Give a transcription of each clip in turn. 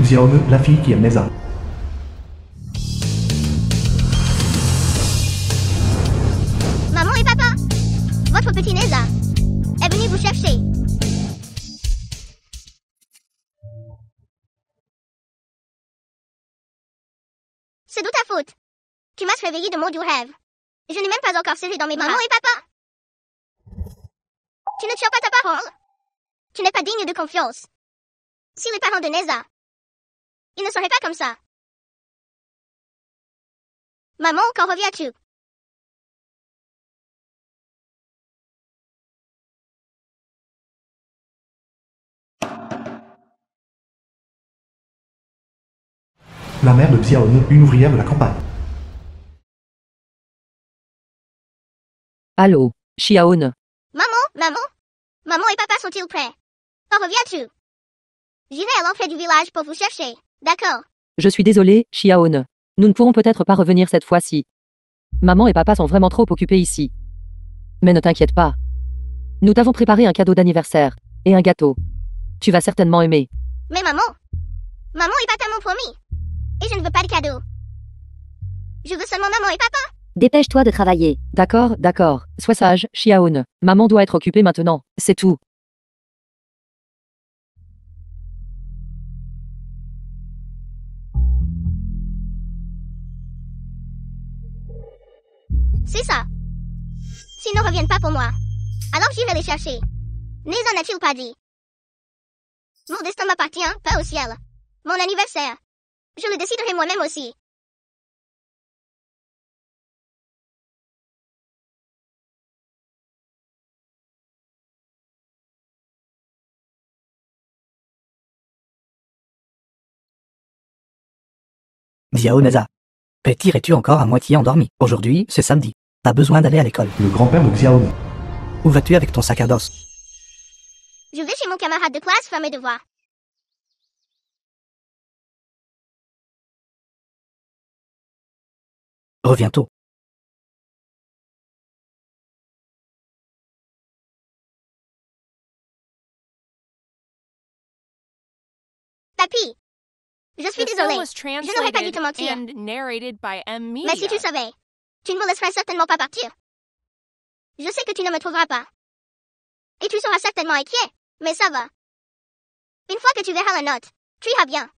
Xiaone, la fille qui aime Neza. Maman et papa, votre petit Neza est venu vous chercher. C'est de ta faute. Tu m'as réveillé de mon doux rêve. Je n'ai même pas encore serré dans mes bras. Maman et papa, tu ne tiens pas ta parole. Tu n'es pas digne de confiance. Si les parents de Neza, ils ne seraient pas comme ça. Maman, quand reviens-tu? La mère de Xiaone, une ouvrière de la campagne. Allô, Xiaone. Maman et papa sont-ils prêts? Quand reviens-tu? J'irai à l'entrée du village pour vous chercher, d'accord? Je suis désolée, Xiaone. Nous ne pourrons peut-être pas revenir cette fois-ci. Maman et papa sont vraiment trop occupés ici. Mais ne t'inquiète pas. Nous t'avons préparé un cadeau d'anniversaire et un gâteau. Tu vas certainement aimer. Mais maman et papa m'ont promis. Et je ne veux pas de cadeau. Je veux seulement maman et papa. Dépêche-toi de travailler. D'accord, d'accord. Sois sage, Xiaone. Maman doit être occupée maintenant. C'est tout. C'est ça. S'ils ne reviennent pas pour moi, alors j'irai les chercher. Neza n'a-t-il pas dit? Mon destin m'appartient, pas au ciel. Mon anniversaire. Je le déciderai moi-même aussi. Xiao Neza. Petit, es-tu encore à moitié endormi? Aujourd'hui, c'est samedi. Pas besoin d'aller à l'école. Le grand-père de Xiaone. Où vas-tu avec ton sac à dos? Je vais chez mon camarade de classe faire mes devoirs. Reviens tôt. Papy, je suis The film désolée. was Je n'aurais pas dû te translated mentir. and narrated by M. Media. Mais si tu savais, tu ne me laisserais certainement pas partir. Je sais que tu ne me trouveras pas. Et tu seras certainement inquiet, mais ça va. Une fois que tu verras la note, tu iras bien.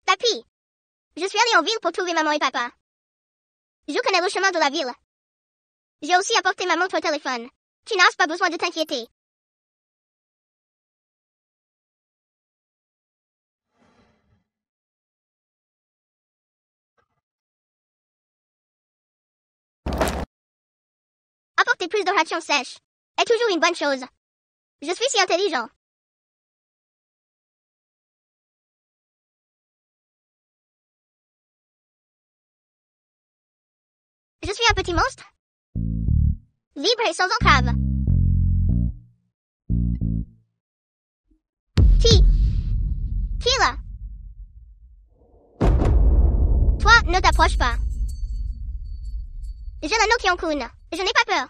Papy, je suis allée en ville pour trouver maman et papa. Je connais le chemin de la ville. J'ai aussi apporté ma montre au téléphone. Tu n'as pas besoin de t'inquiéter. Apporter plus de rations sèches est toujours une bonne chose. Je suis si intelligent. Je suis un petit monstre. Libre et sans entrave. Qui est là? Toi, ne t'approche pas. J'ai l'anneau qui Kyong-kun. Je n'ai pas peur.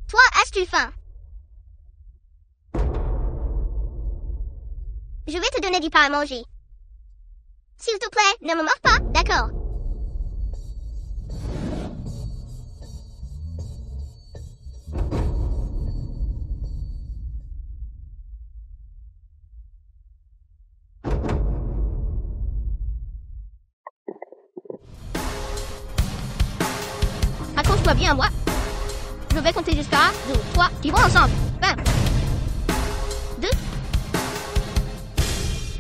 Toi, as-tu faim? Je vais te donner du pain à manger. S'il te plaît, ne me mords pas, d'accord? Accroche-toi bien à moi. Je vais compter jusqu'à 2, 3, tu vois ensemble. 1, 2,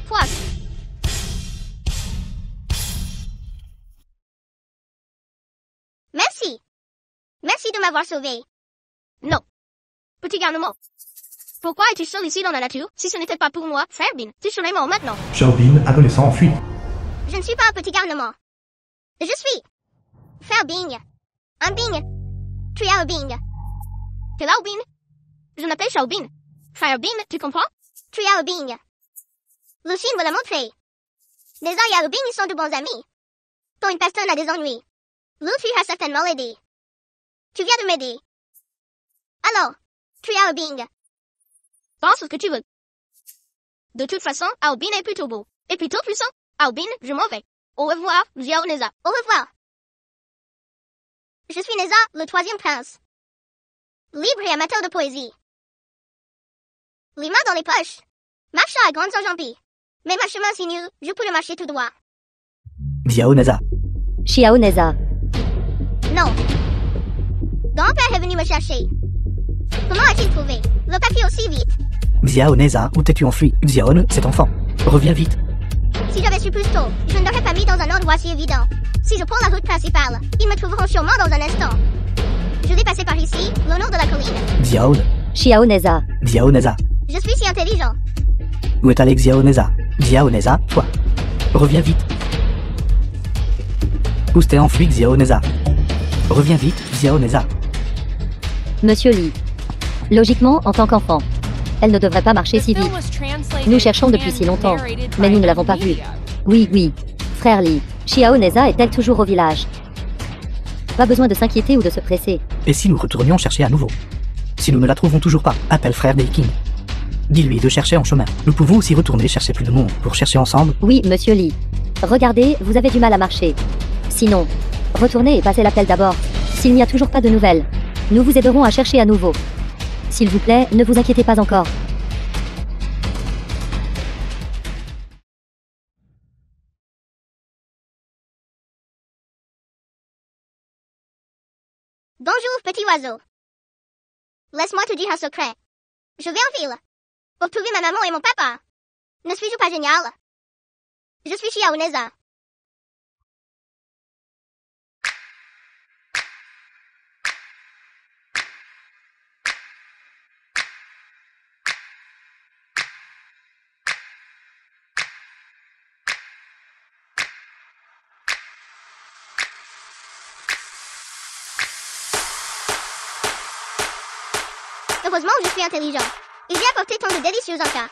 3. Merci de m'avoir sauvé. Non. Petit garnement. Pourquoi es-tu seul ici dans la nature? Si ce n'était pas pour moi, Farbin, tu serais mort maintenant. Xiaobin, adolescent en fuite. Je ne suis pas un petit garnement. Je suis Farbin. Un Bing. Triao Bing. Triao Bing. Je m'appelle Xiaobin. Farbin, tu comprends? Triao Bing. Lucine me l'a montré. Les Aya et Bing sont de bons amis. Quand une personne a des ennuis, Luffy a certainement aidé. Tu viens de m'aider. Alors, Triao Bing. Pense ce que tu veux. De toute façon, Albin est plutôt beau. Et plutôt puissant. Albin, je m'en vais. Au revoir, Xiao Neza. Au revoir. Je suis Neza, le troisième prince. Libre et amateur de poésie. Les mains dans les poches. Marche à grandes enjambées. Mais ma chemin sinueux, je peux le marcher tout droit. Xiao Neza. Xiao Neza. Non. Grand-père est venu me chercher. Comment a-t-il trouvé le papier aussi vite? Xiao Neza, où t'es-tu enfui? Xiaon, cet enfant. Reviens vite. Si j'avais su plus tôt, je ne l'aurais pas mis dans un endroit si évident. Si je prends la route principale, ils me trouveront sûrement dans un instant. Je vais passer par ici, le nord de la colline. Xiaon. Xiao Neza. Xiao Neza. Je suis si intelligent. Où est allé Xiao Neza? Xiao Neza, toi. Reviens vite. Où t'es enfui, Xiao Neza? Reviens vite, Xiao Neza. Monsieur Li. Logiquement, en tant qu'enfant, elle ne devrait pas marcher si vite. Nous cherchons depuis si longtemps, mais nous ne l'avons pas vue. Oui, oui. Frère Li, Xiao Neza est-elle toujours au village? Pas besoin de s'inquiéter ou de se presser. Et si nous retournions chercher à nouveau? Si nous ne la trouvons toujours pas, appelle frère Deiking. Dis-lui de chercher en chemin. Nous pouvons aussi retourner chercher plus de monde pour chercher ensemble. Oui, monsieur Li. Regardez, vous avez du mal à marcher. Sinon, retournez et passez l'appel d'abord. S'il n'y a toujours pas de nouvelles, nous vous aiderons à chercher à nouveau. S'il vous plaît, ne vous inquiétez pas encore. Bonjour, petit oiseau. Laisse-moi te dire un secret. Je vais en ville. Pour trouver ma maman et mon papa. Ne suis-je pas génial? Je suis Xiao Neza. Heureusement, je suis intelligent. Et j'ai apporté tant de délicieux encas.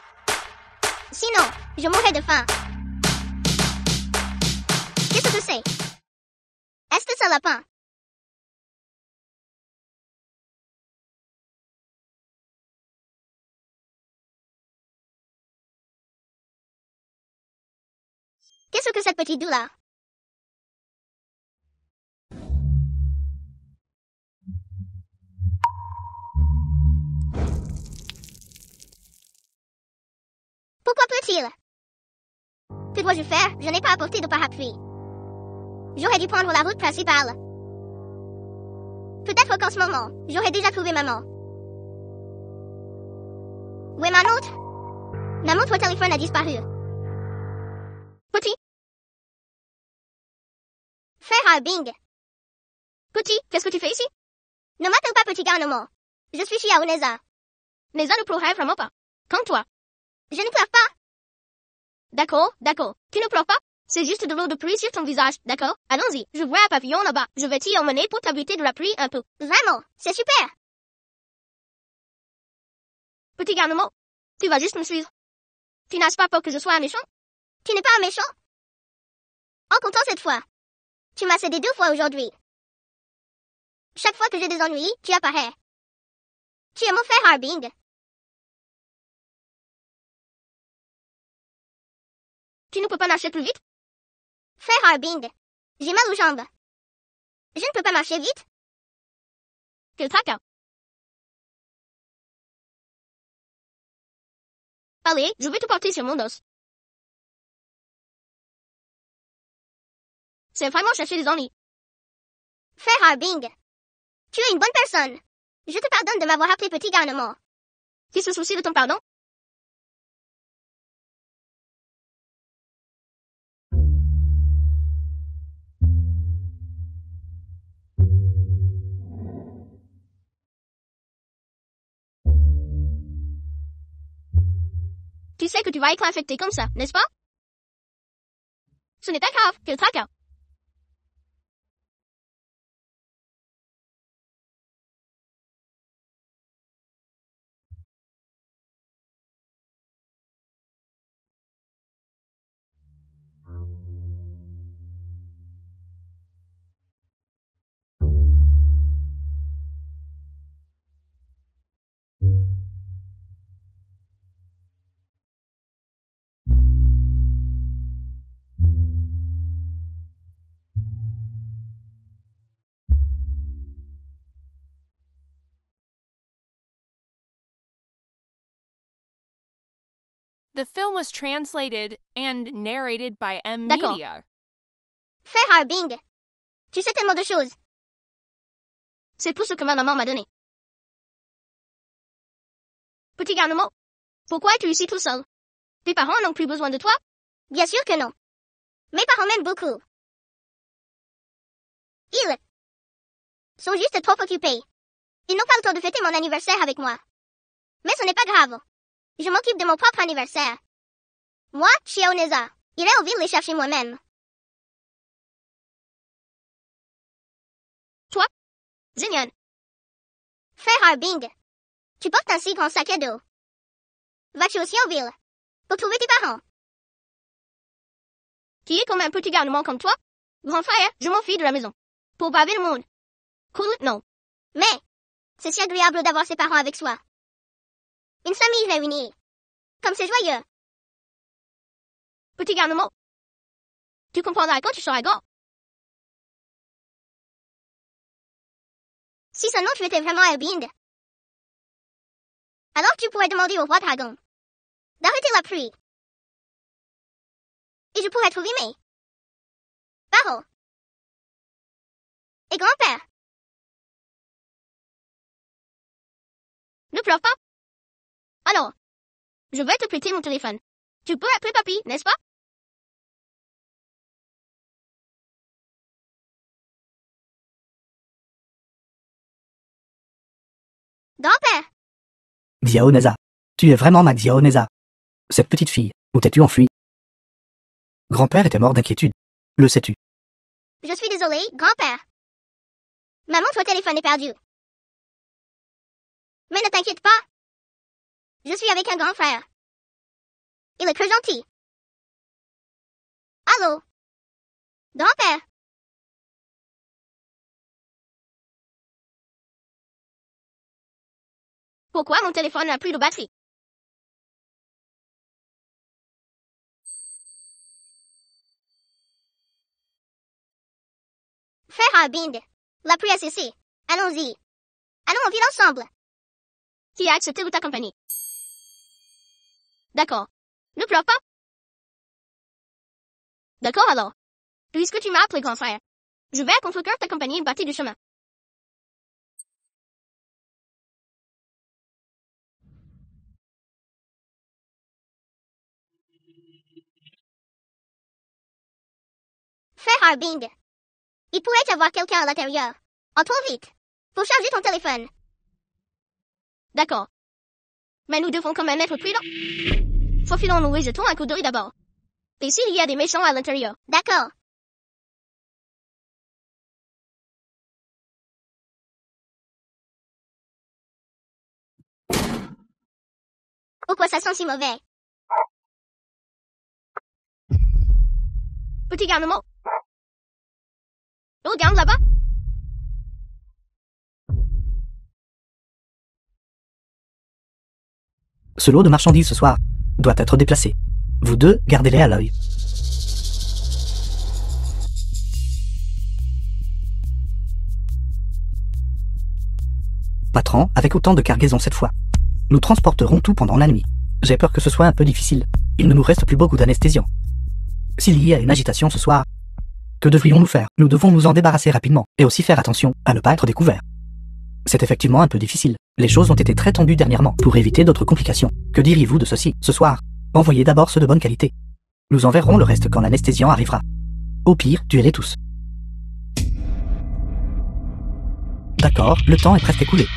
Sinon, je mourrais de faim. Qu'est-ce que c'est? Est-ce que c'est un lapin? Qu'est-ce que cette petite doula? Pourquoi peut-il? Que dois-je faire? Je n'ai pas apporté de parapluie. J'aurais dû prendre la route principale. Peut-être qu'en ce moment, j'aurais déjà trouvé maman. Où est ma montre? Ma montre au téléphone a disparu. Petit. Frère Arbing. Petit, qu'est-ce que tu fais ici? Ne m'appelle pas petit garnement. Je suis Xiao Neza. Neza ne pleurait vraiment pas. Comme toi. Je ne pleure pas. D'accord, d'accord. Tu ne pleures pas? C'est juste de l'eau de pluie sur ton visage, d'accord? Allons-y, je vois un papillon là-bas. Je vais t'y emmener pour t'habiter de la pluie un peu. Vraiment, c'est super. Petit garnement, tu vas juste me suivre. Tu n'as pas peur que je sois un méchant? Tu n'es pas un méchant? En comptant cette fois. Tu m'as cédé 2 fois aujourd'hui. Chaque fois que j'ai des ennuis, tu apparais. Tu es mon frère Arbing. Tu ne peux pas marcher plus vite? Frère Arbing, j'ai mal aux jambes. Je ne peux pas marcher vite. Quel tracas. Allez, je vais te porter sur mon dos. C'est vraiment chercher des ennuis. Frère Arbing, tu es une bonne personne. Je te pardonne de m'avoir appelé petit garnement. Qui se soucie de ton pardon? Tu sais que tu vas être infecté comme ça, n'est-ce pas? Ce n'est pas grave, quel tracas. The film was translated and narrated by M. D'accord. Media. Frère Harbing. Tu sais tellement de choses. C'est tout ce que ma maman m'a donné. Petit garnement. Pourquoi es-tu ici tout seul? Tes parents n'ont plus besoin de toi? Bien sûr que non. Mes parents m'aiment beaucoup. Ils sont juste trop occupés. Ils n'ont pas le temps de fêter mon anniversaire avec moi. Mais ce n'est pas grave. Je m'occupe de mon propre anniversaire. Moi, Shioneza, irai aux villes les chercher moi-même. Toi, Zinyan. Frère Harbing, tu portes un si grand sac à dos. Vas-tu aussi aux villes pour trouver tes parents? Tu es comme un petit garnement comme toi? Grand frère, je m'enfuis de la maison. Pour baver le monde. Cool, non. Mais, c'est si agréable d'avoir ses parents avec soi. Une famille réunie. Comme c'est joyeux. Petit garnement. Tu comprendras quand tu seras grand. Si seulement tu étais vraiment Harbing. Alors tu pourrais demander au roi dragon d'arrêter la pluie. Et je pourrais trouver mes parents et grand-père. Ne pleure pas. Alors, je vais te prêter mon téléphone. Tu peux appeler papy, n'est-ce pas? Grand-père. Diaoneza. Tu es vraiment ma Diaoneza. Cette petite fille, où t'es-tu enfui? Grand-père était mort d'inquiétude. Le sais-tu? Je suis désolée, grand-père. Maman, ton téléphone est perdu. Mais ne t'inquiète pas. Je suis avec un grand frère. Il est très gentil. Allô? Grand-père? Pourquoi mon téléphone n'a plus de batterie? Frère Harbing, la pluie a cessé. Allons-y. Allons en ville ensemble. Tu as accepté de t'accompagner. D'accord. Ne pleure pas. D'accord alors. Puisque tu m'as appelé grand frère, je vais à contre-cœur t'accompagner une partie du chemin. Frère Harbing, il pourrait y avoir quelqu'un à l'intérieur. Entrons vite. Faut charger ton téléphone. D'accord. Mais nous devons quand même être prudents. Faufilons-nous et jetons un coup d'œil d'abord. Et s'il y a des méchants à l'intérieur. D'accord. Pourquoi ça sent si mauvais? Petit garnement. Regarde là-bas. Ce lot de marchandises ce soir doit être déplacé. Vous deux, gardez-les à l'œil. Patron, avec autant de cargaison cette fois. Nous transporterons tout pendant la nuit. J'ai peur que ce soit un peu difficile. Il ne nous reste plus beaucoup d'anesthésiants. S'il y a une agitation ce soir, que devrions-nous faire? Nous devons nous en débarrasser rapidement, et aussi faire attention à ne pas être découverts. C'est effectivement un peu difficile. Les choses ont été très tendues dernièrement, pour éviter d'autres complications. Que diriez-vous de ceci? Ce soir, envoyez d'abord ceux de bonne qualité. Nous enverrons le reste quand l'anesthésiant arrivera. Au pire, tuez-les tous. D'accord, le temps est presque écoulé.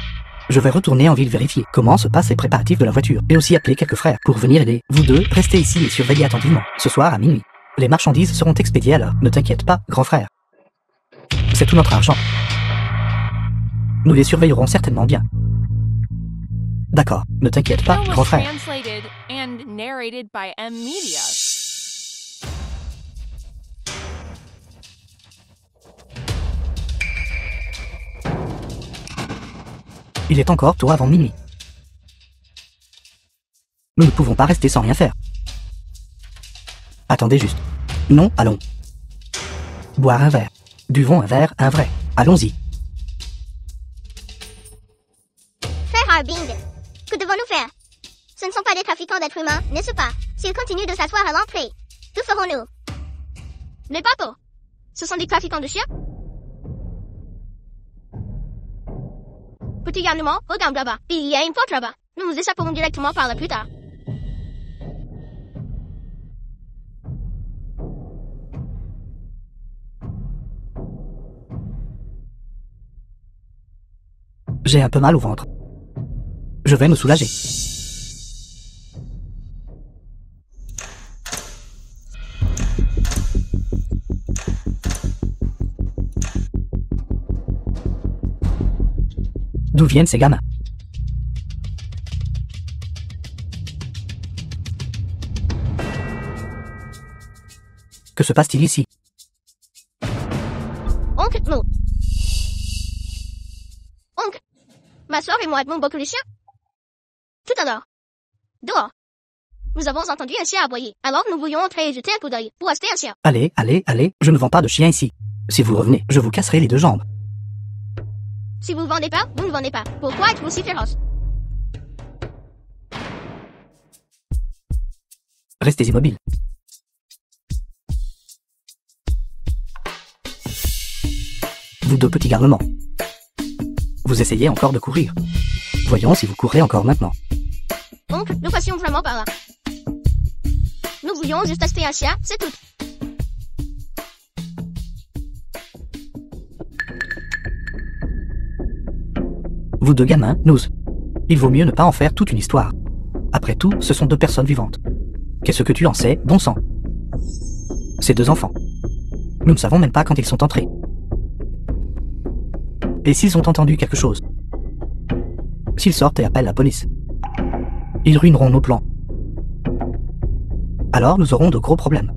Je vais retourner en ville vérifier comment se passent les préparatifs de la voiture, et aussi appeler quelques frères pour venir aider. Vous deux, restez ici et surveillez attentivement. Ce soir à minuit, les marchandises seront expédiées à l'heure. Ne t'inquiète pas, grand frère. C'est tout notre argent. Nous les surveillerons certainement bien. D'accord, ne t'inquiète The pas, film grand was frère. translated and narrated by M. Media. Il est encore tôt avant minuit. Nous ne pouvons pas rester sans rien faire. Attendez juste. Non, allons. Boire un verre. Buvons un verre, un vrai. Allons-y. Frère Harbing, que devons-nous faire? Ce ne sont pas des trafiquants d'êtres humains, n'est-ce pas? S'ils continuent de s'asseoir à l'entrée, que ferons-nous? Les bateaux. Ce sont des trafiquants de chiens. Petit garnement, regarde là-bas. Il y a une porte là-bas. Nous nous échapperons directement par là plus tard. J'ai un peu mal au ventre. Je vais me soulager. D'où viennent ces gamins? Que se passe-t-il ici? Oncle, nous. Oncle, ma soeur et moi aimons beaucoup les chiens. Tout à l'heure. Dehors. Nous avons entendu un chien aboyer, alors nous voulions entrer et jeter un coup d'œil pour acheter un chien. Allez, allez, allez, je ne vends pas de chien ici. Si vous revenez, je vous casserai les 2 jambes. Si vous ne vendez pas, vous ne vendez pas. Pourquoi êtes-vous si féroce? Restez immobiles. Vous 2 petits garnements. Vous essayez encore de courir. Voyons si vous courez encore maintenant. Oncle, nous passions vraiment par là. Nous voulions juste acheter un chien, c'est tout. Vous 2 gamins, nous. Il vaut mieux ne pas en faire toute une histoire. Après tout, ce sont 2 personnes vivantes. Qu'est-ce que tu en sais, bon sang? Ces 2 enfants. Nous ne savons même pas quand ils sont entrés. Et s'ils ont entendu quelque chose? S'ils sortent et appellent la police? Ils ruineront nos plans. Alors nous aurons de gros problèmes.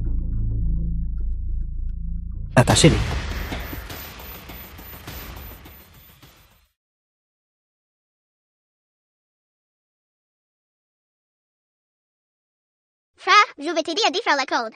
Attachez-les. Frère, je vais t'aider à défaire la corde.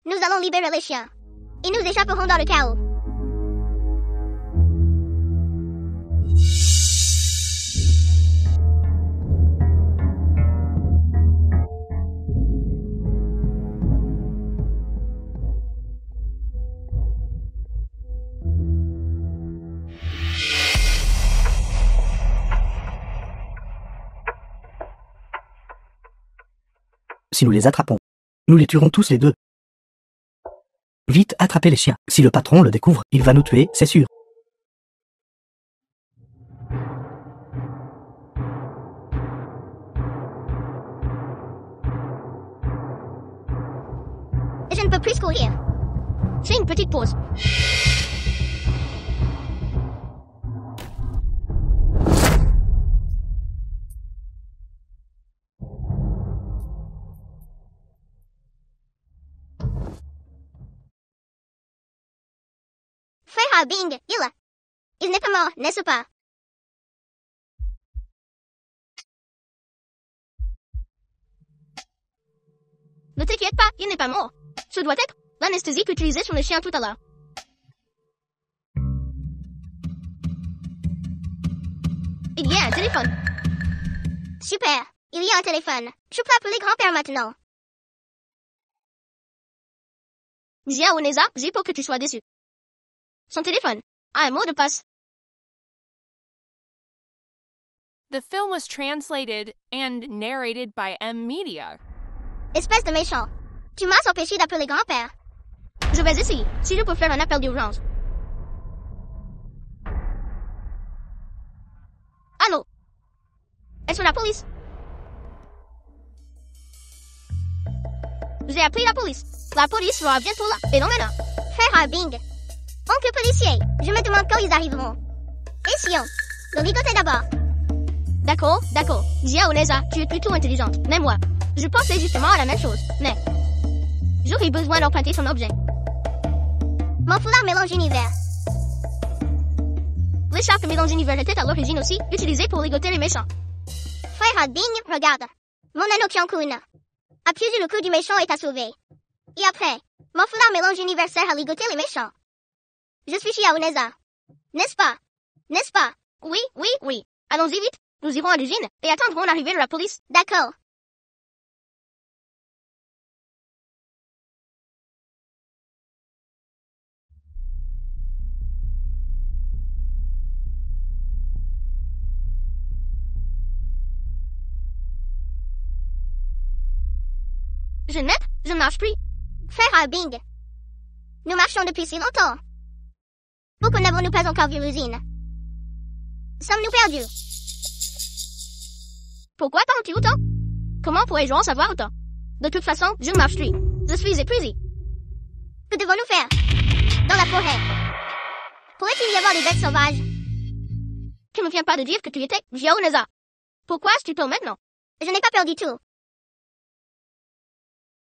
Nous allons libérer les chiens. Et nous échapperons dans le chaos. Si nous les attrapons, nous les tuerons tous les 2. Vite, attrapez les chiens. Si le patron le découvre, il va nous tuer, c'est sûr. Je ne peux plus courir. Fais une petite pause. Frère Bing, il n'est pas mort, n'est-ce pas? Ne t'inquiète pas, il n'est pas mort. Ce doit être l'anesthésie qu'utilisait sur le chien tout à l'heure. Il y a un téléphone. Super, il y a un téléphone. Je peux appeler grand-père maintenant. Zia Oneza, j'ai peur que tu sois déçu. Son téléphone a un mot de passe. The film was translated and narrated by M Media. Espèce de méchant. Tu m'as empêché d'appeler grand-père. Je vais essayer, si je peux faire un appel d'urgence. Allô? Est-ce la police? J'ai appelé la police. La police sera bientôt là. Et non maintenant. Frère Bing. Oncle policier, je me demande quand ils arriveront. Et Sion, le ligoter d'abord. D'accord, d'accord. Zia Oneza, tu es plutôt intelligente. Mais moi, je pensais justement à la même chose. Mais j'aurais besoin d'emprunter son objet. Mon foulard mélange univers. Les chars que Mélange Univers était à l'origine aussi, utilisés pour ligoter les méchants. Frère Bing, regarde. Mon anneau Kyankun a piégé le coup du méchant et t'a sauvé. Et après, mon foulard Mélange Universaire a ligoté les méchants. Je suis Xiao Neza. N'est-ce pas? N'est-ce pas? Oui, oui, oui. Allons-y vite. Nous irons à l'usine et attendrons l'arrivée de la police. D'accord. Je ne marche plus. Frère Bing. Nous marchons depuis si longtemps. Pourquoi n'avons-nous pas encore vu l'usine? Sommes-nous perdus? Pourquoi parles-tu autant? Comment pourrais-je en savoir autant? De toute façon, je ne marche plus. Je suis épuisé. Que devons-nous faire? Dans la forêt. Pourrait-il y avoir des bêtes sauvages? Tu ne viens pas de dire que tu étais Xiao Neza. Pourquoi est-ce que tu peur maintenant? Je n'ai pas peur du tout.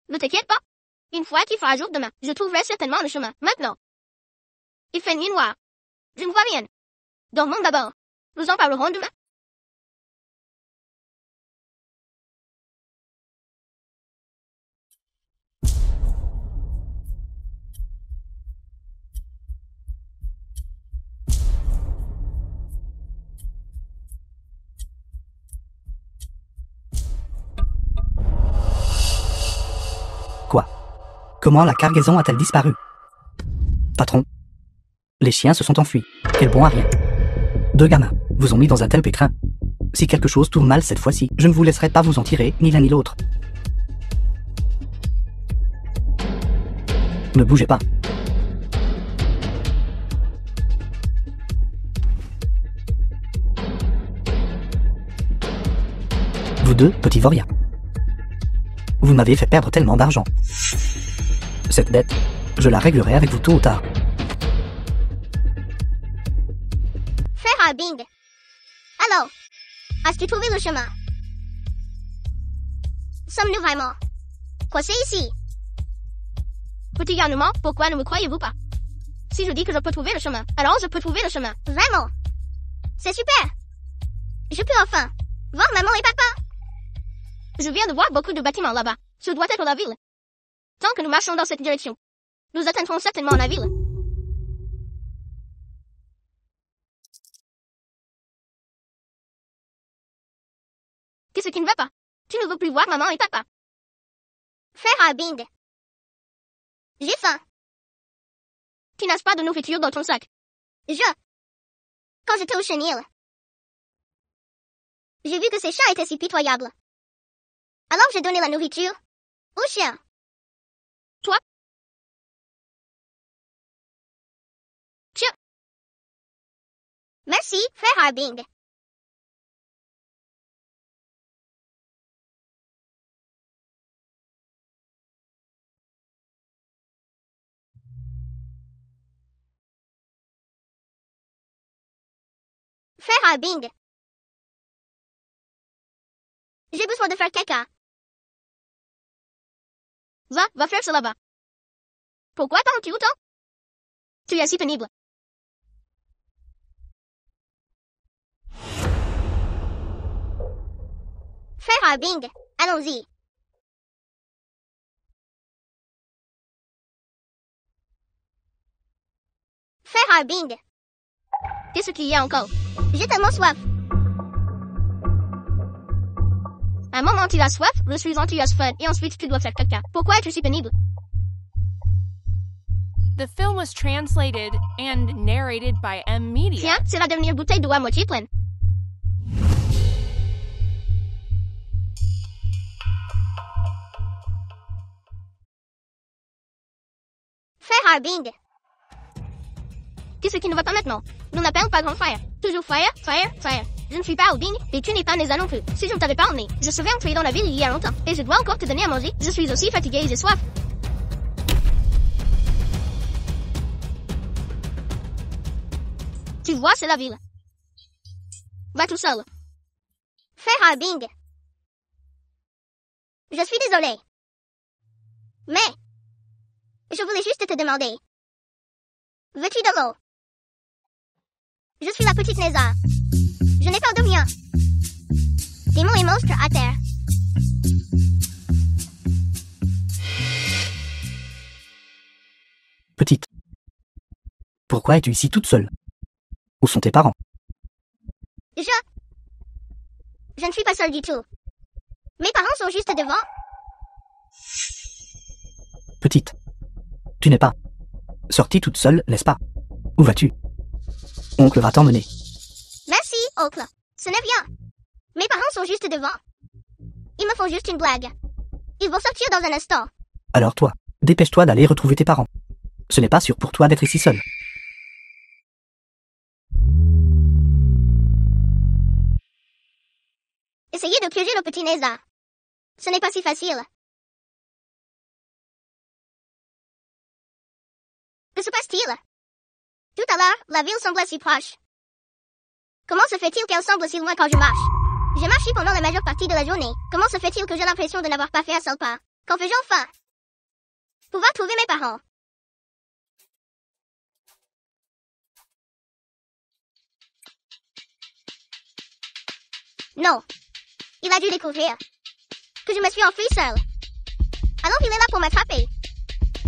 Ne t'inquiète pas. Une fois qu'il fera jour demain, je trouverai certainement le chemin. Maintenant. Il fait nuit noire. Je ne vois rien. Dormons d'abord. Nous en parlerons demain. Quoi? Comment la cargaison a-t-elle disparu? Patron, les chiens se sont enfuis. Quel bon à rien. 2 gamins vous ont mis dans un tel pétrin. Si quelque chose tourne mal cette fois-ci, je ne vous laisserai pas vous en tirer, ni l'un ni l'autre. Ne bougez pas. Vous deux, petits voriens. Vous m'avez fait perdre tellement d'argent. Cette dette, je la réglerai avec vous tôt ou tard. Frère Bing. Alors, as-tu trouvé le chemin? Sommes-nous vraiment? Quoi c'est ici? Petit garnement, pourquoi ne me croyez-vous pas? Si je dis que je peux trouver le chemin, alors je peux trouver le chemin. Vraiment? C'est super! Je peux enfin voir maman et papa? Je viens de voir beaucoup de bâtiments là-bas. Ce doit être la ville. Tant que nous marchons dans cette direction, nous atteindrons certainement la ville. Qu'est-ce qui ne va pas? Tu ne veux plus voir maman et papa. Frère Bing. J'ai faim. Tu n'as pas de nourriture dans ton sac. Quand j'étais au chenil, j'ai vu que ces chats étaient si pitoyables. Alors j'ai donné la nourriture aux chiens. Toi? Tiens. Merci, frère Bing. Frère Bing. J'ai besoin de faire caca. Va faire cela là-bas. Pourquoi parles-tu autant? Tu es si pénible. Frère Bing, allons-y. Frère Bing. Qu'est-ce qu'il y a encore? J'ai tellement soif. Un moment tu as soif, le suivant tu as faim, et ensuite tu dois faire caca. Pourquoi es-tu si pénible? The film was translated and narrated by M Media. Tiens, c'est la dernière bouteille d'eau à moitié pleine. Frère Bing. Qu'est-ce qui ne va pas maintenant? Nous n'appelons pas grand frère. Toujours frère, frère, frère. Je ne suis pas Albing, et tu n'es pas Neza non plus. Si je ne t'avais pas emmené, je serais entré dans la ville il y a longtemps. Et je dois encore te donner à manger. Je suis aussi fatigué et j'ai soif. Tu vois, c'est la ville. Va tout seul. Frère Bing. Je suis désolé. Mais, je voulais juste te demander. Veux-tu de l'eau? Je suis la petite Nézar. Je n'ai peur de rien. Démons et monstres à terre. Petite. Pourquoi es-tu ici toute seule? Où sont tes parents? Je ne suis pas seule du tout. Mes parents sont juste devant. Petite. Tu n'es pas sortie toute seule, n'est-ce pas? Où vas-tu? Oncle va t'emmener. Merci, oncle. Ce n'est rien. Mes parents sont juste devant. Ils me font juste une blague. Ils vont sortir dans un instant. Alors toi, dépêche-toi d'aller retrouver tes parents. Ce n'est pas sûr pour toi d'être ici seul. Essayez de piéger le petit Nézar. Ce n'est pas si facile. Que se passe-t-il? Tout à l'heure, la ville semblait si proche. Comment se fait-il qu'elle semble si loin quand je marche? J'ai marché pendant la majeure partie de la journée. Comment se fait-il que j'ai l'impression de n'avoir pas fait un seul pas? Quand fais-je enfin pouvoir trouver mes parents? Non. Il a dû découvrir que je me suis enfuie seule. Alors il est là pour m'attraper.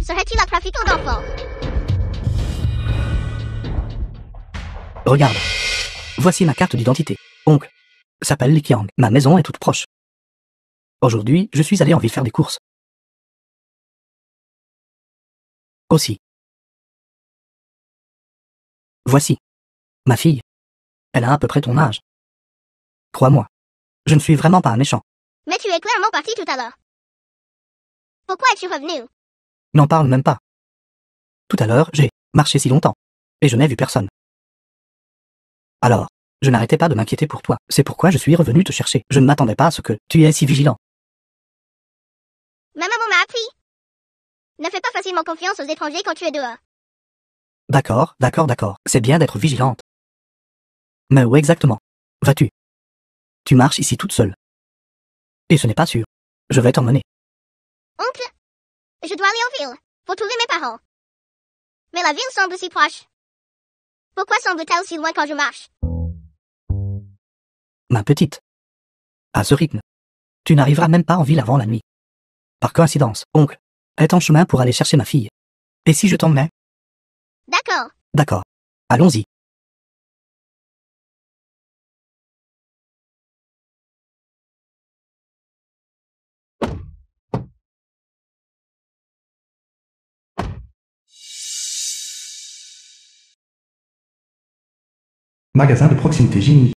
Serait-il un trafiquant d'enfants? Regarde. Voici ma carte d'identité. Oncle s'appelle Likiang. Ma maison est toute proche. Aujourd'hui, je suis allé en ville faire des courses. Aussi. Voici. Ma fille. Elle a à peu près ton âge. Crois-moi. Je ne suis vraiment pas un méchant. Mais tu es clairement parti tout à l'heure. Pourquoi es-tu revenu? N'en parle même pas. Tout à l'heure, j'ai marché si longtemps. Et je n'ai vu personne. Alors, je n'arrêtais pas de m'inquiéter pour toi. C'est pourquoi je suis revenu te chercher. Je ne m'attendais pas à ce que tu es si vigilant. Ma maman m'a appris. Ne fais pas facilement confiance aux étrangers quand tu es dehors. D'accord, d'accord, d'accord. C'est bien d'être vigilante. Mais où exactement vas-tu? Tu marches ici toute seule. Et ce n'est pas sûr. Je vais t'emmener. Oncle, je dois aller en ville pour trouver mes parents. Mais la ville semble si proche. Pourquoi semble-t-elle si loin quand je marche? Ma petite. À ce rythme, tu n'arriveras même pas en ville avant la nuit. Par coïncidence, oncle est en chemin pour aller chercher ma fille. Et si je t'emmenais? D'accord. D'accord. Allons-y. Magasin de proximité Gini.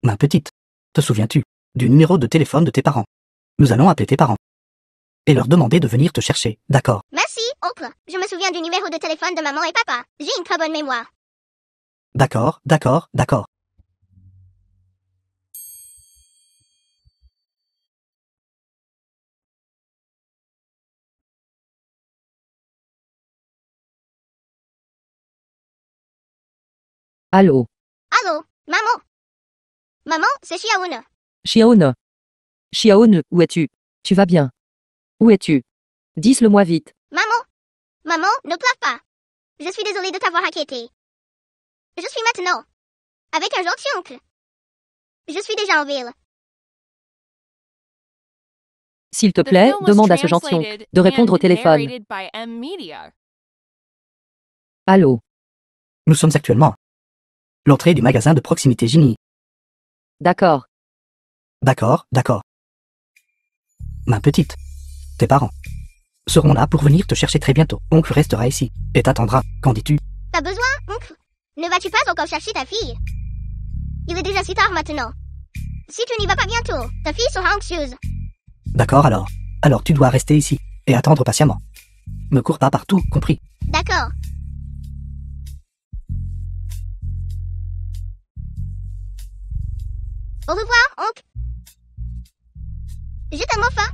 Ma petite, te souviens-tu du numéro de téléphone de tes parents? Nous allons appeler tes parents. Et leur demander de venir te chercher, d'accord? Merci, oncle. Je me souviens du numéro de téléphone de maman et papa. J'ai une très bonne mémoire. D'accord, d'accord, d'accord. Allô? Allô, maman. Maman, c'est Xiaoun. Xiaone. Xiaone, où es-tu? Tu vas bien? Où es-tu? Dis-le-moi vite. Maman. Maman, ne pleure pas. Je suis désolée de t'avoir inquiété. Je suis maintenant avec un gentil oncle. Je suis déjà en ville. S'il te The plaît, film was demande à ce gentil oncle translated de répondre au and téléphone. narrated by M Media. Allô? Nous sommes actuellement à l'entrée du magasin de proximité Gini. D'accord. D'accord, d'accord. Ma petite, tes parents seront là pour venir te chercher très bientôt. Oncle restera ici et t'attendra. Qu'en dis-tu? Pas besoin, oncle. Ne vas-tu pas encore chercher ta fille? Il est déjà si tard maintenant. Si tu n'y vas pas bientôt, ta fille sera anxieuse. D'accord alors. Alors tu dois rester ici et attendre patiemment. Ne cours pas partout, compris? D'accord. Au revoir, oncle. Je t'aime enfin.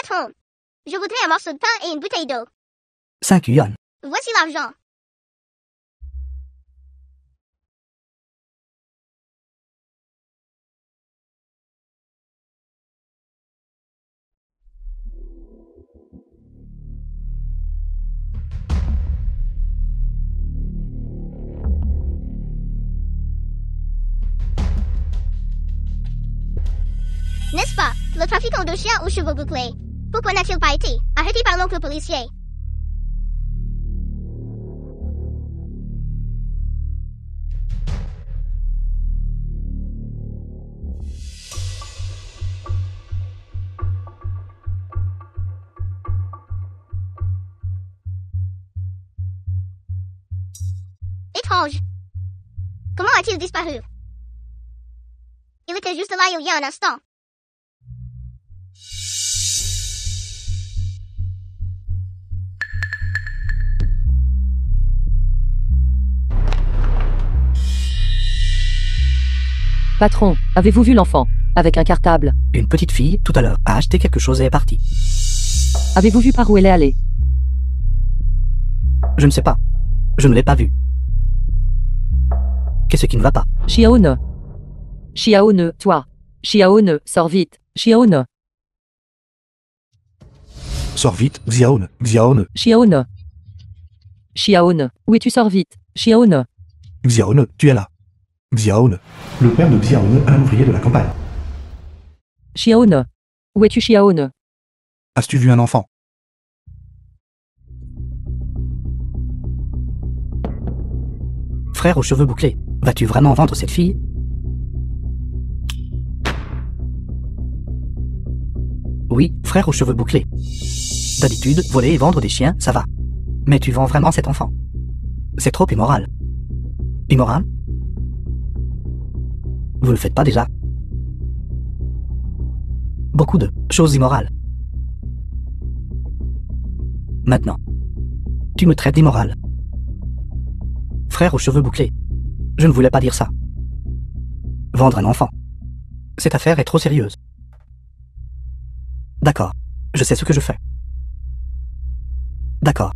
Patron, je voudrais un morceau de pain et une bouteille d'eau. 5 yuan. Voici l'argent. N'est-ce pas, le trafiquant de chiens aux cheveux bouclés? Pourquoi n'a-t-il pas été arrêté par l'oncle policier? Étrange. Comment a-t-il disparu? Il était juste là il y a un instant. Patron, avez-vous vu l'enfant? Avec un cartable. Une petite fille, tout à l'heure, a acheté quelque chose et est partie. Avez-vous vu par où elle est allée? Je ne sais pas. Je ne l'ai pas vue. Qu'est-ce qui ne va pas? Xiaone. Xiaone, toi. Xiaone, sors vite. Xiaone. Sors vite, Xiaone, Xiaone, Xiaone. Xiaone, où es-tu? Sors vite. Xiaone. Xiaone, tu es là. Xiaone, le père de Xiaone, un ouvrier de la campagne. Xiaone. Où es-tu? Xiaone. As-tu vu un enfant? Frère aux cheveux bouclés, vas-tu vraiment vendre cette fille? Oui, frère aux cheveux bouclés. D'habitude, voler et vendre des chiens, ça va. Mais tu vends vraiment cet enfant. C'est trop immoral. Immoral? Vous le faites pas déjà? Beaucoup de choses immorales. Maintenant, tu me traites d'immoral. Frère aux cheveux bouclés, je ne voulais pas dire ça. Vendre un enfant. Cette affaire est trop sérieuse. D'accord, je sais ce que je fais. D'accord.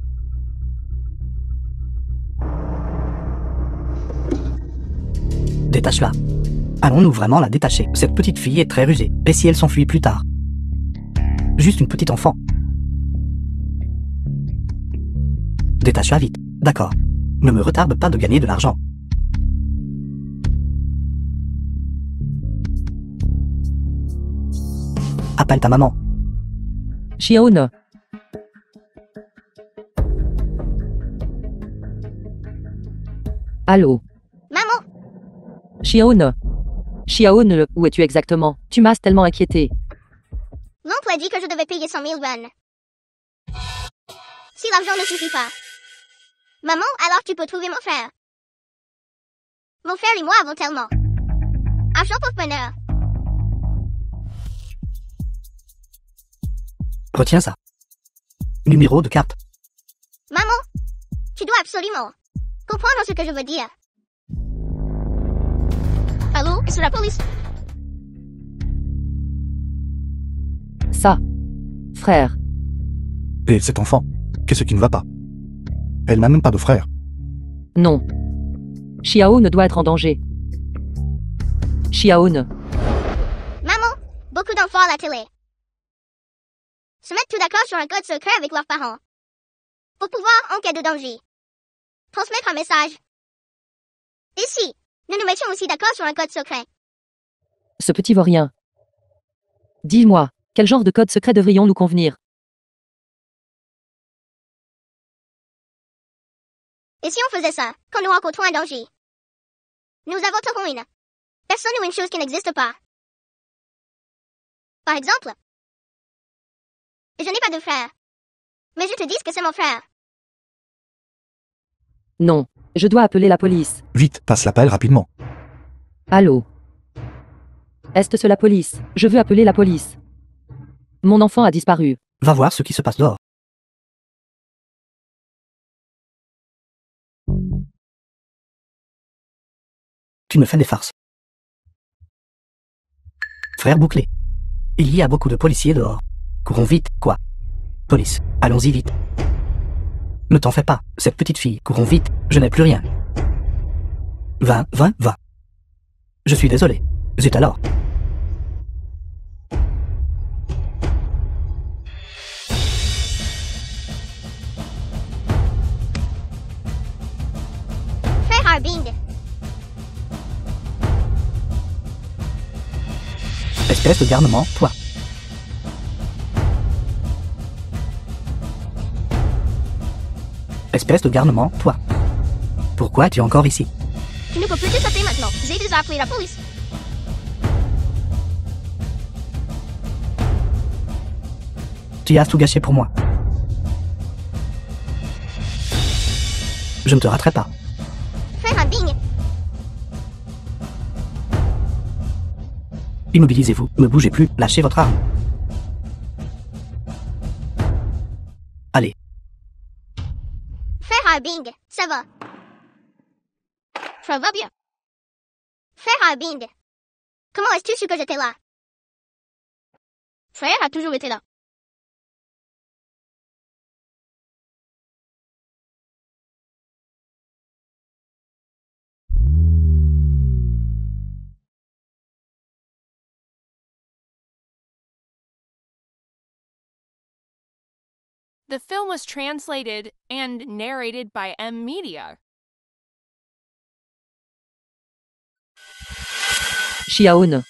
Détache-la. Allons-nous vraiment la détacher? Cette petite fille est très rusée. Et si elle s'enfuit plus tard? Juste une petite enfant. Détache-la vite. D'accord. Ne me retarde pas de gagner de l'argent. Appelle ta maman. Xiaone. Allô? Maman, Xiaone. Xiaone, où es-tu exactement? Tu m'as tellement inquiété. l'oncle a dit que je devais payer 100 000 yuan. Si l'argent ne suffit pas. Maman, alors tu peux trouver mon frère. Mon frère et moi avons tellement. Argent pour bonheur. Retiens ça. Numéro de carte. Maman, tu dois absolument comprendre ce que je veux dire. Allô, c'est la police. Ça. Frère. Et cet enfant, qu'est-ce qui ne va pas? Elle n'a même pas de frère. Non. Xiaone doit être en danger. Xiaone. Maman, beaucoup d'enfants à la télé se mettent tout d'accord sur un code secret avec leurs parents. Pour pouvoir, en cas de danger, transmettre un message. Ici, nous nous mettions aussi d'accord sur un code secret. Ce petit vaurien. Dis-moi, quel genre de code secret devrions nous convenir? Et si on faisait ça, quand nous rencontrons un danger? Nous inventerons une personne ou une chose qui n'existe pas. Par exemple, je n'ai pas de frère. Mais je te dis que c'est mon frère. Non. Je dois appeler la police. Vite, passe l'appel rapidement. Allô? Est-ce la police? Je veux appeler la police. Mon enfant a disparu. Va voir ce qui se passe dehors. Tu me fais des farces. Frère bouclé. Il y a beaucoup de policiers dehors. Courons vite, quoi. Police, allons-y vite. Ne t'en fais pas, cette petite fille, courons vite, je n'ai plus rien. Va. Je suis désolé. Zut alors. Fais Harbing. Espèce de garnement, toi. Espèce de garnement, toi. Pourquoi es-tu encore ici? Tu ne peux plus t'échapper maintenant. J'ai déjà appelé la police. Tu as tout gâché pour moi. Je ne te raterai pas. Fais Harbing. Immobilisez-vous, ne bougez plus, lâchez votre arme. Allez, Fais Harbing. Ça va. Ça va bien. Fais Harbing. Comment est-ce su que j'étais là? Frère a toujours été là. The film was translated and narrated by M Media. Xiaon.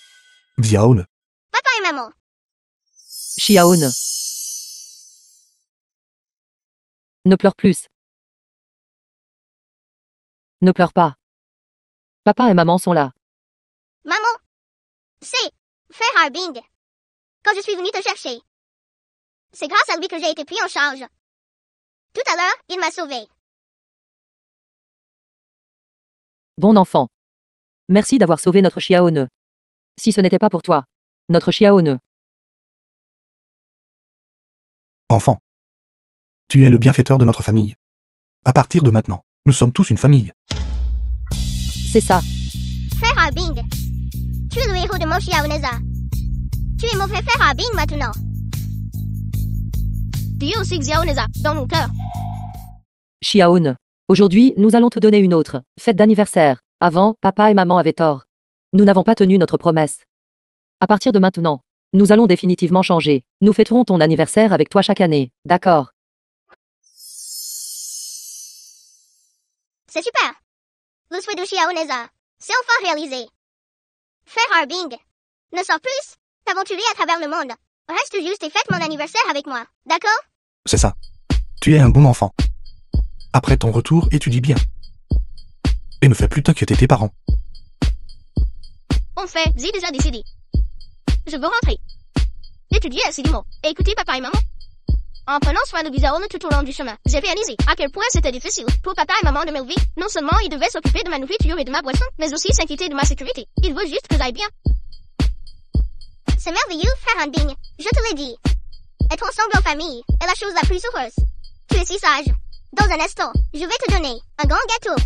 Xiaon. Papa et maman. Xiaon. Ne pleure plus. Ne pleure pas. Papa et maman sont là. Maman. C'est Fais Harbing. Quand je suis venue te chercher. C'est grâce à lui que j'ai été pris en charge. Tout à l'heure, il m'a sauvé. Bon enfant. Merci d'avoir sauvé notre Xiaon. Si ce n'était pas pour toi, notre Xiaon. Enfant. Tu es le bienfaiteur de notre famille. À partir de maintenant, nous sommes tous une famille. C'est ça. Fais Harbing. Tu es le héros de mon Xiaoneza. Tu es mauvais Fais Harbing maintenant. Tu es aussi Xiaoneza, dans mon cœur. Xiaon. Aujourd'hui, nous allons te donner une autre fête d'anniversaire. Avant, papa et maman avaient tort. Nous n'avons pas tenu notre promesse. À partir de maintenant, nous allons définitivement changer. Nous fêterons ton anniversaire avec toi chaque année. D'accord? C'est super. Le souhait de Xiaoneza. C'est enfin réalisé. Fais Harbing. Ne sors plus. T'aventurer à travers le monde. Reste juste et fête mon anniversaire avec moi. D'accord? C'est ça. Tu es un bon enfant. Après ton retour, étudie bien. Et ne fais plus t'inquiéter tes parents. En fait, j'ai déjà décidé. Je veux rentrer. Étudier assidûment et écouter papa et maman. En prenant soin de Xiaon tout au long du chemin, j'ai réalisé à quel point c'était difficile pour papa et maman de m'élever. Non seulement ils devaient s'occuper de ma nourriture et de ma boisson, mais aussi s'inquiéter de ma sécurité. Ils veulent juste que j'aille bien. C'est merveilleux, Frère Harbing. Je te l'ai dit. Être ensemble en famille est la chose la plus heureuse. Tu es si sage. Dans un instant, je vais te donner un grand gâteau.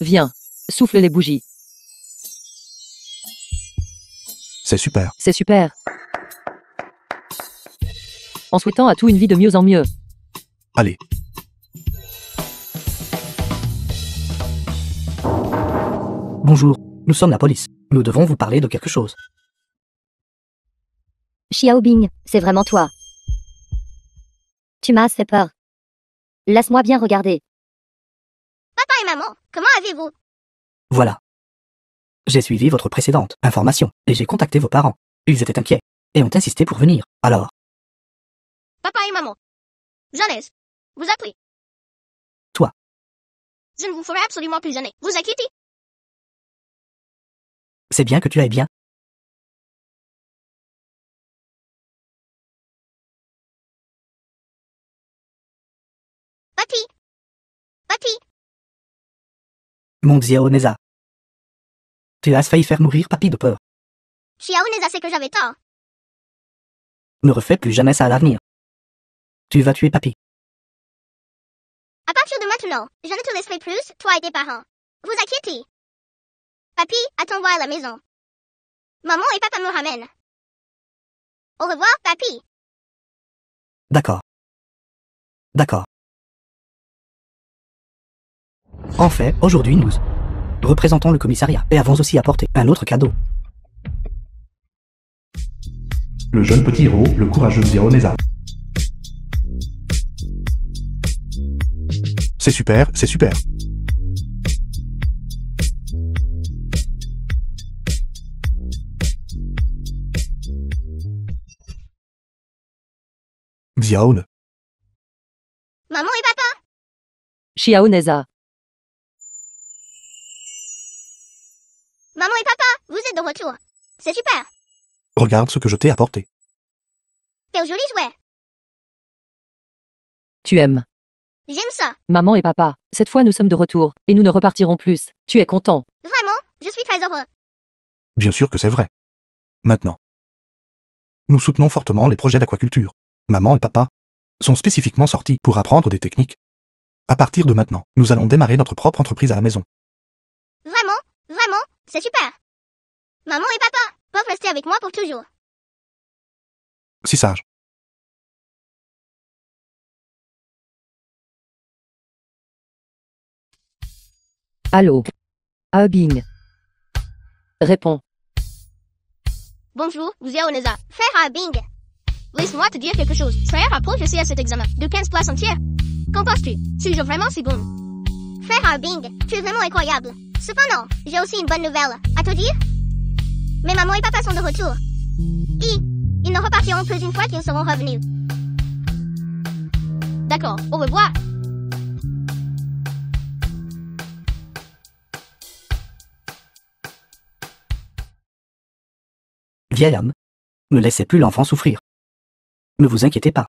Viens. Souffle les bougies. C'est super. C'est super. En souhaitant à tout une vie de mieux en mieux. Allez. bonjour, nous sommes la police. Nous devons vous parler de quelque chose. Xiaobing, c'est vraiment toi. Tu m'as fait peur. Laisse-moi bien regarder. Papa et maman, comment avez-vous? Voilà. J'ai suivi votre précédente information et j'ai contacté vos parents. Ils étaient inquiets et ont insisté pour venir. Alors, Papa et maman. Jeunesse. Vous appelez. Toi. Je ne vous ferai absolument plus jamais. Vous inquiétez. c'est bien que tu ailles bien. Papi. Papi. Mon Xiaoneza. Tu as failli faire mourir papy de peur. Xiaoneza sait que j'avais tort. Ne refais plus jamais ça à l'avenir. Tu vas tuer papy. À partir de maintenant, je ne te laisserai plus, toi et tes parents. Vous inquiétez. Papi, attends-moi à la maison. Maman et papa me ramènent. Au revoir, papy. D'accord. D'accord. En fait, aujourd'hui nous représentons le commissariat et avons aussi apporté un autre cadeau. Le jeune petit héros, le courageux Xiaoneza. C'est super, c'est super. Xiaone. Maman et papa, Xiaoneza. maman et papa, vous êtes de retour. C'est super. Regarde ce que je t'ai apporté. Quel joli jouet. Tu aimes. J'aime ça. Maman et papa, cette fois nous sommes de retour, et nous ne repartirons plus. Tu es content. Vraiment, je suis très heureux. Bien sûr que c'est vrai. Maintenant. Nous soutenons fortement les projets d'aquaculture. Maman et papa sont spécifiquement sortis pour apprendre des techniques. À partir de maintenant, nous allons démarrer notre propre entreprise à la maison. Vraiment, vraiment, c'est super. Maman et papa peuvent rester avec moi pour toujours. Si sage. Allô. Bing. Réponds. Bonjour, Xiaoneza. Frère Bing, Laisse-moi te dire quelque chose. Frère a progressé à cet examen de 15 places entières. Qu'en penses-tu? C'est vraiment si bon. frère Bing, tu es vraiment incroyable. Cependant, j'ai aussi une bonne nouvelle à te dire. Mais maman et papa sont de retour. Ils ne repartiront plus une fois qu'ils seront revenus. D'accord, au revoir. Vieil homme, ne laissez plus l'enfant souffrir. Ne vous inquiétez pas.